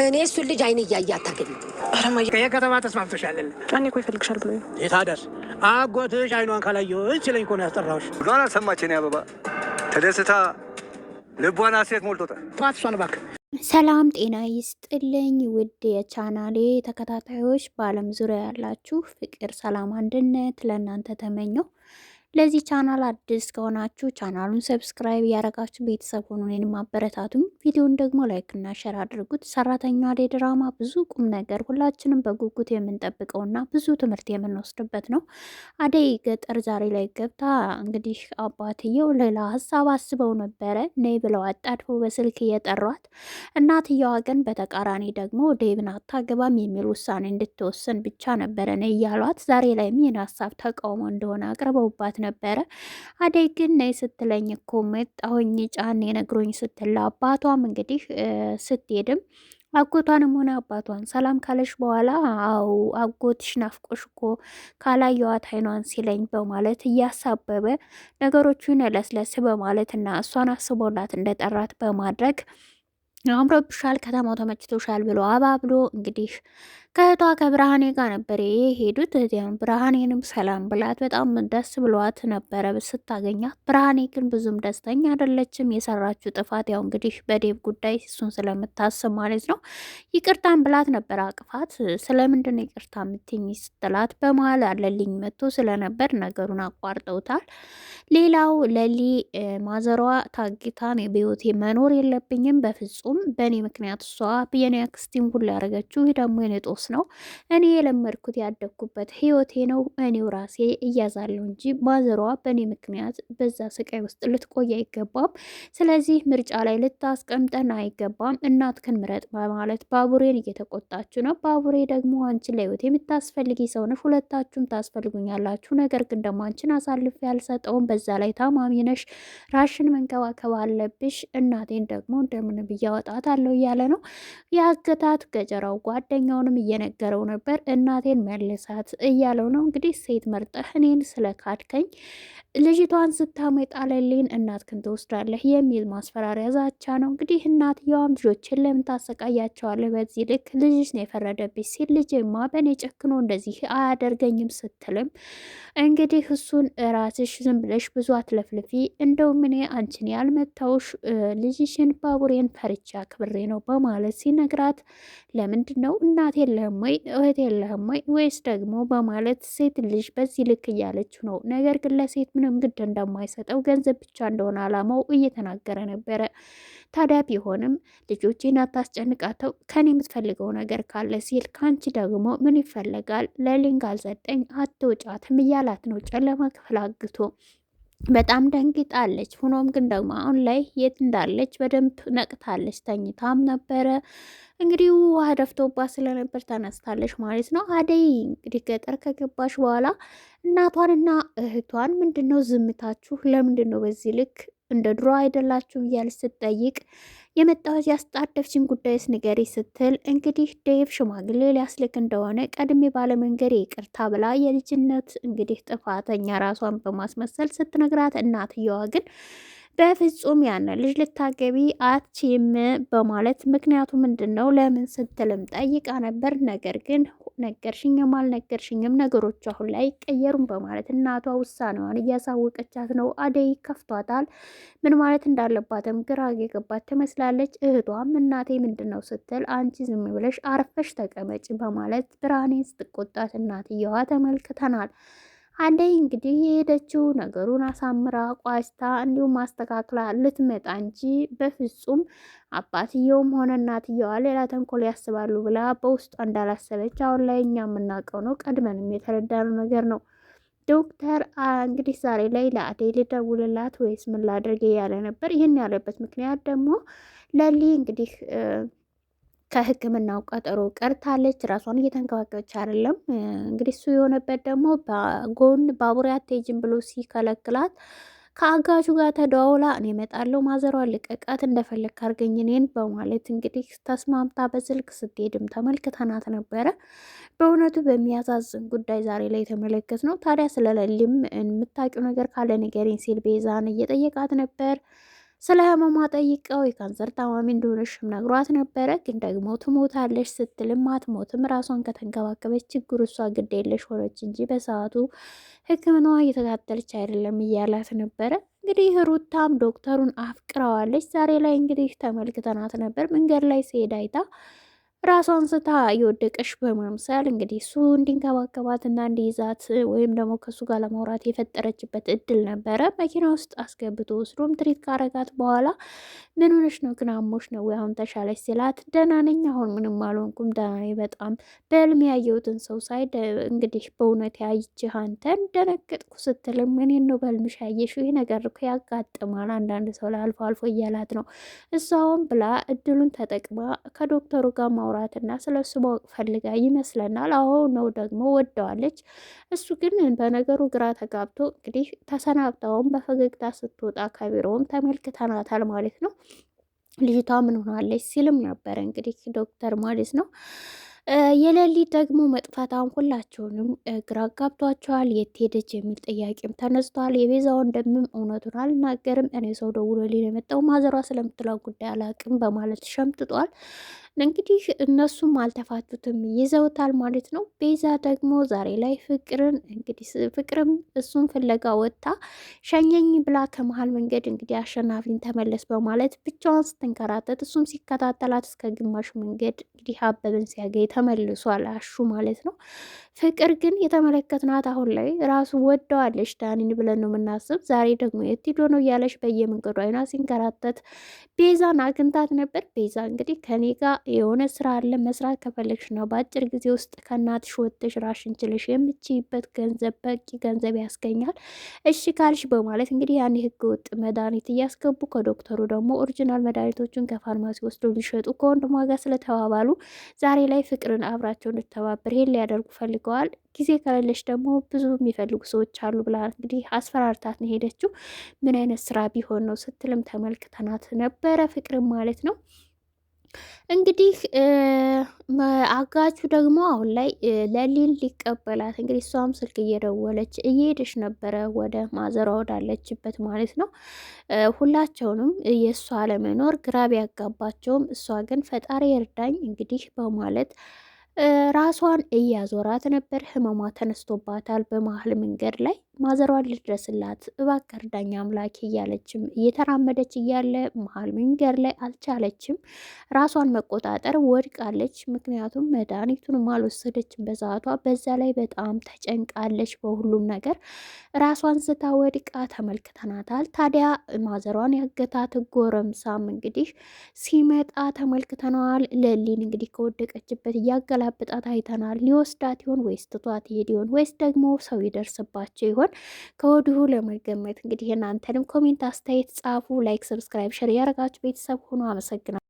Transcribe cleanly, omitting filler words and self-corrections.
እኔ እሱን ልጅ አይን እያየ አታገኝም። አረማዬ የከተማ ተስማምቶሻል። ጫኔ እኮ ይፈልግሻል ብሎ የታደር አጎትሽ አይኗን ካላየሁ ሲለኝ እኮ ነው ያስጠራሁሽ። ሏን አልሰማችን አበባ ተደስታ ልቧን ሴት ሞልቶታል። እሷን እባክህ። ሰላም ጤና ይስጥልኝ ውድ የቻናሌ ተከታታዮች፣ በዓለም ዙሪያ ያላችሁ ፍቅር፣ ሰላም፣ አንድነት ለእናንተ ተመኘው። ለዚህ ቻናል አዲስ ከሆናችሁ ቻናሉን ሰብስክራይብ ያደረጋችሁ ቤተሰብ ሆኑ፣ እኔንም አበረታቱኝ። ቪዲዮን ደግሞ ላይክ እና ሼር አድርጉት። ሰራተኛዋ አደይ ድራማ ብዙ ቁም ነገር ሁላችንም በጉጉት የምንጠብቀውና ብዙ ትምህርት የምንወስድበት ነው። አደይ ገጠር ዛሬ ላይ ገብታ እንግዲህ አባትየው ሌላ ሀሳብ አስበው ነበረ ነይ ብለው አጣድፈው በስልክ እየጠሯት፣ እናትየዋ ግን በተቃራኒ ደግሞ ዴብን አታገባም የሚል ውሳኔ እንድትወስን ብቻ ነበረ ነይ እያሏት፣ ዛሬ ላይ ይህን ሀሳብ ተቃውሞ እንደሆነ አቅርበውባት ነበረ። አደይ ግን ነይ ስትለኝ እኮ መጣሁኝ ጫኔ ነግሮኝ ስትል አባቷም እንግዲህ ስትሄድም አጎቷንም ሆነ አባቷን ሰላም ካለሽ በኋላ አው አጎትሽ ናፍቆሽ እኮ ካላየዋት አይኗን ሲለኝ በማለት እያሳበበ ነገሮቹን ለስለስ በማለት እና እሷን አስቦላት እንደጠራት በማድረግ አምሮብሻል፣ ከተማው ተመችቶሻል ብሎ አባብሎ እንግዲህ ከእህቷ ከብርሃኔ ጋር ነበር የሄዱት። እዚያም ብርሃኔንም ሰላም ብላት በጣም ደስ ብሏት ነበረ ስታገኛት። ብርሃኔ ግን ብዙም ደስተኛ አይደለችም። የሰራችው ጥፋት ያው እንግዲህ በዴብ ጉዳይ እሱን ስለምታስብ ማለት ነው። ይቅርታን ብላት ነበር አቅፋት። ስለምንድን ነው ይቅርታ የምትይኝ ስትላት በመሀል አለልኝ መጥቶ ስለነበር ነገሩን አቋርጠውታል። ሌላው ለሊ ማዘሯ ታግታን በህይወቴ መኖር የለብኝም በፍጹም በእኔ ምክንያት እሷ የኔ አክስቲን ሁሉ ያደረገችው ይህ ደግሞ የኔ ጦስ ነው። እኔ የለመድኩት ያደግኩበት ህይወቴ ነው። እኔው ራሴ እያዛለሁ እንጂ ማዘሯ በእኔ ምክንያት በዛ ስቃይ ውስጥ ልትቆይ አይገባም። ስለዚህ ምርጫ ላይ ልታስቀምጠን አይገባም። እናትህን ምረጥ በማለት ባቡሬን እየተቆጣችሁ ነው። ባቡሬ ደግሞ አንቺን ለህይወት የምታስፈልጊ ሰው ነሽ፣ ሁለታችሁም ታስፈልጉኛላችሁ። ነገር ግን ደግሞ አንቺን አሳልፌ ያልሰጠውም፣ በዛ ላይ ታማሚ ነሽ፣ ራሽን መንከባከብ አለብሽ። እናቴን ደግሞ እንደምን ብዬ አወጣታለሁ እያለ ነው። ያገታት ገጀራው ጓደኛውንም እየነገረው ነበር። እናቴን መልሳት እያለው ነው። እንግዲህ ሴት መርጠህ እኔን ስለካድከኝ ልጅቷን ስታመጣለልኝ እናትክን ትወስዳለህ የሚል ማስፈራሪያ ዛቻ ነው። እንግዲህ እናትየዋም ልጆችን ለምን ታሰቃያቸዋለህ በዚህ ልክ ልጅሽ ነው የፈረደብሽ ሲል ልጅማ በእኔ ጨክኖ እንደዚህ አያደርገኝም ስትልም እንግዲህ እሱን ራስሽ ዝም ብለሽ ብዙ አትለፍልፊ፣ እንደውም እኔ አንቺን ያልመታውሽ ልጅሽን ባቡሬን ፈርቻ ክብሬ ነው በማለት ሲነግራት፣ ለምንድን ነው እናት የለህም ወይ እህት የለህም ወይ ወይስ ደግሞ በማለት ሴት ልጅ በዚህ ልክ እያለችው ነው። ነገር ግን ለሴት ምንም ግድ እንደማይሰጠው ገንዘብ ብቻ እንደሆነ አላማው እየተናገረ ነበረ። ታዲያ ቢሆንም ልጆቼን አታስጨንቃተው፣ ከኔ የምትፈልገው ነገር ካለ ሲል፣ ከአንቺ ደግሞ ምን ይፈለጋል ለሊንግ አልሰጠኝ አትወጫትም እያላት ነው። ጨለማ ክፍል አግቶ በጣም ደንግጣለች። ሆኖም ግን ደግሞ አሁን ላይ የት እንዳለች በደንብ ነቅታለች። ተኝታም ነበረ እንግዲህ ውሃ ደፍቶባት ስለነበር ተነስታለች ማለት ነው። አደይ እንግዲህ ገጠር ከገባሽ በኋላ እናቷንና እህቷን ምንድነው ዝምታችሁ? ለምንድነው በዚህ ልክ እንደ ድሮ አይደላችሁ እያለች ስትጠይቅ የመጣሁት ያስጣደፍችን ጉዳይስ ንገሪ ስትል እንግዲህ ዴቭ ሽማግሌ ሊያስልክ እንደሆነ ቀድሜ ባለመንገድ ይቅርታ ብላ የልጅነት እንግዲህ ጥፋተኛ ራሷን በማስመሰል ስትነግራት፣ እናትየዋ ግን በፍጹም ያን ልጅ ልታገቢ አትችም በማለት ምክንያቱ ምንድን ነው ለምን ስትልም ጠይቃ ነበር። ነገር ግን ነገርሽኝም አልነገርሽኝም ነገሮች አሁን ላይ ቀየሩም በማለት እናቷ ውሳኔዋን እያሳወቀቻት ነው። አደይ ከፍቷታል። ምን ማለት እንዳለባትም ግራ የገባት ትመስላለች። እህቷም እናቴ ምንድን ነው ስትል አንቺ ዝም ብለሽ አርፈሽ ተቀመጭ በማለት ብርሃኔን ስትቆጣት እናትየዋ ተመልክተናል። አደይ እንግዲህ የሄደችው ነገሩን አሳምራ ቋጭታ እንዲሁም ማስተካከላ ልትመጣ እንጂ በፍጹም አባትየውም ሆነ እናትየዋ ሌላ ተንኮል ያስባሉ ብላ በውስጧ እንዳላሰበች አሁን ላይ እኛ የምናውቀው ነው። ቀድመንም የተረዳነው ነገር ነው። ዶክተር እንግዲህ ዛሬ ላይ ለአደይ ልደውልላት ወይስ ምን ላድርግ እያለ ነበር። ይህን ያለበት ምክንያት ደግሞ ለሊ እንግዲህ ከሕክምናው ቀጠሮ ቀርታለች። ራሷን እየተንከባከበች አይደለም። እንግዲህ እሱ የሆነበት ደግሞ በጎን ባቡሬ አትሄጂም ብሎ ሲከለክላት ከአጋጁ ጋር ተደዋውላ እኔ እመጣለሁ ማዘሯን ልቀቃት እንደፈለግ ካርገኝ እኔን በማለት እንግዲህ ተስማምታ በስልክ ስትሄድም ተመልክተናት ነበረ። በእውነቱ በሚያሳዝን ጉዳይ ዛሬ ላይ የተመለከት ነው። ታዲያ ስለሌሊም የምታውቂው ነገር ካለ ንገሪኝ ሲል ቤዛን እየጠየቃት ነበር። ስለ ህመሟ ጠይቀው የካንሰር ታማሚ እንደሆነሽም ነግሯት ነበረ። ግን ደግሞ ትሞታለች ስትልም አትሞትም፣ ራሷን ከተንከባከበች ችግሩ እሷ ግድ የለሽ ሆነች እንጂ በሰዓቱ ሕክምናዋ እየተከታተለች አይደለም እያላት ነበረ። እንግዲህ ሩታም ዶክተሩን አፍቅረዋለች። ዛሬ ላይ እንግዲህ ተመልክተናት ነበር መንገድ ላይ ሲሄድ አይታ ራሷን ስታ እየወደቀች በመምሰል እንግዲህ እሱ እንዲንከባከባትና እንዲይዛት ወይም ደግሞ ከእሱ ጋር ለማውራት የፈጠረችበት እድል ነበረ። መኪና ውስጥ አስገብቶ ወስዶም ትሪት ካረጋት በኋላ ምን ሆነሽ ነው ግን አሞሽ ነው ወይ አሁን ተሻለች ሲላት ደህና ነኝ አሁን ምንም አልሆንኩም ደህና ነኝ በጣም በህልም ያየሁትን ሰው ሳይ እንግዲህ በእውነት ያይችህ አንተን ደነገጥኩ ስትልም እኔን ነው በህልምሽ ያየሽው ይህ ነገር እኮ ያጋጥማል አንዳንድ ሰው ላይ አልፎ አልፎ እያላት ነው። እሷም ብላ እድሉን ተጠቅማ ከዶክተሩ ጋር ማውራትና ስለሱ ማወቅ ፈልጋ ይመስለናል። አዎ ነው ደግሞ ወደዋለች። እሱ ግን በነገሩ ግራ ተጋብቶ እንግዲህ ተሰናብተውም በፈገግታ ስትወጣ ከቢሮውም ተመልክተናታል ማለት ነው። ልጅቷ ምን ሆናለች ሲልም ነበረ እንግዲህ ዶክተር ማለት ነው። የሌሊት ደግሞ መጥፋታም ሁላቸውንም ግራ ጋብቷቸዋል። የት ሄደች የሚል ጥያቄም ተነስቷል። የቤዛ ወንድምም እውነቱን አልናገርም እኔ ሰው ደውሎልኝ የመጣው ማዘሯ ስለምትለው ጉዳይ አላቅም በማለት ሸምጥጧል። እንግዲህ እነሱም አልተፋቱትም ይዘውታል ማለት ነው። ቤዛ ደግሞ ዛሬ ላይ ፍቅርን እንግዲህ ፍቅርም እሱን ፍለጋ ወጥታ ሸኘኝ ብላ ከመሀል መንገድ እንግዲህ አሸናፊን ተመለስ በማለት ብቻዋን ስትንከራተት እሱም ሲከታተላት እስከ ግማሽ መንገድ እንግዲህ አበበን ሲያገኝ ተመልሷል አሹ ማለት ነው። ፍቅር ግን የተመለከትናት አሁን ላይ ራሱ ወደዋለች ዳኒን ብለን ነው የምናስብ። ዛሬ ደግሞ የት ሄዶ ነው እያለች በየመንገዱ አይና ሲንከራተት ቤዛን አግኝታት ነበር። ቤዛ እንግዲህ ከኔ ጋር የሆነ ስራ አለ መስራት ከፈለግሽ ነው በአጭር ጊዜ ውስጥ ከእናትሽ ወጥተሽ ራሽን ችለሽ የምትችይበት ገንዘብ በቂ ገንዘብ ያስገኛል እሺ ካልሽ በማለት እንግዲህ ያን ህገ ወጥ መድኃኒት እያስገቡ ከዶክተሩ ደግሞ ኦሪጂናል መድኃኒቶቹን ከፋርማሲ ወስደው ሊሸጡ ከወንድሟ ጋር ስለተባባሉ ዛሬ ላይ ፍቅርን አብራቸው እንድተባበር ይሄን ሊያደርጉ ፈልገዋል። ጊዜ ከሌለች ደግሞ ብዙ የሚፈልጉ ሰዎች አሉ ብላ እንግዲህ አስፈራርታት ነው ሄደችው። ምን አይነት ስራ ቢሆን ነው ስትልም ተመልክተናት ነበረ ፍቅርም ማለት ነው። እንግዲህ አጋቹ ደግሞ አሁን ላይ ለሊን ሊቀበላት እንግዲህ እሷም ስልክ እየደወለች እየሄደች ነበረ ወደ ማዘሯ ወዳለችበት ማለት ነው። ሁላቸውንም የእሷ አለመኖር ግራ ቢያጋባቸውም እሷ ግን ፈጣሪ እርዳኝ እንግዲህ በማለት ራሷን እያዞራት ነበር። ህመሟ ተነስቶባታል። በመሀል መንገድ ላይ ማዘሯን ልድረስላት እባክህ እርዳኝ አምላኬ እያለችም እየተራመደች እያለ መሀል መንገድ ላይ አልቻለችም። ራሷን መቆጣጠር ወድቃለች። ምክንያቱም መድኃኒቱንም አልወሰደችም በሰዓቷ። በዛ ላይ በጣም ተጨንቃለች በሁሉም ነገር። ራሷን ስታ ወድቃ ተመልክተናታል። ታዲያ ማዘሯን ያገታት ጎረምሳም እንግዲህ ሲመጣ ተመልክተነዋል። ለሊን እንግዲህ ከወደቀችበት እያገላበጣት አይተናል። ሊወስዳት ይሆን ወይስ ትቷት ይሄድ ይሆን ወይስ ደግሞ ሰው ይደርስባቸው ይሆን? ከወዲሁ ለመገመት እንግዲህ እናንተንም ኮሜንት አስተያየት ጻፉ። ላይክ፣ ሰብስክራይብ፣ ሸር ያደረጋችሁ ቤተሰብ ሆኖ አመሰግናለሁ።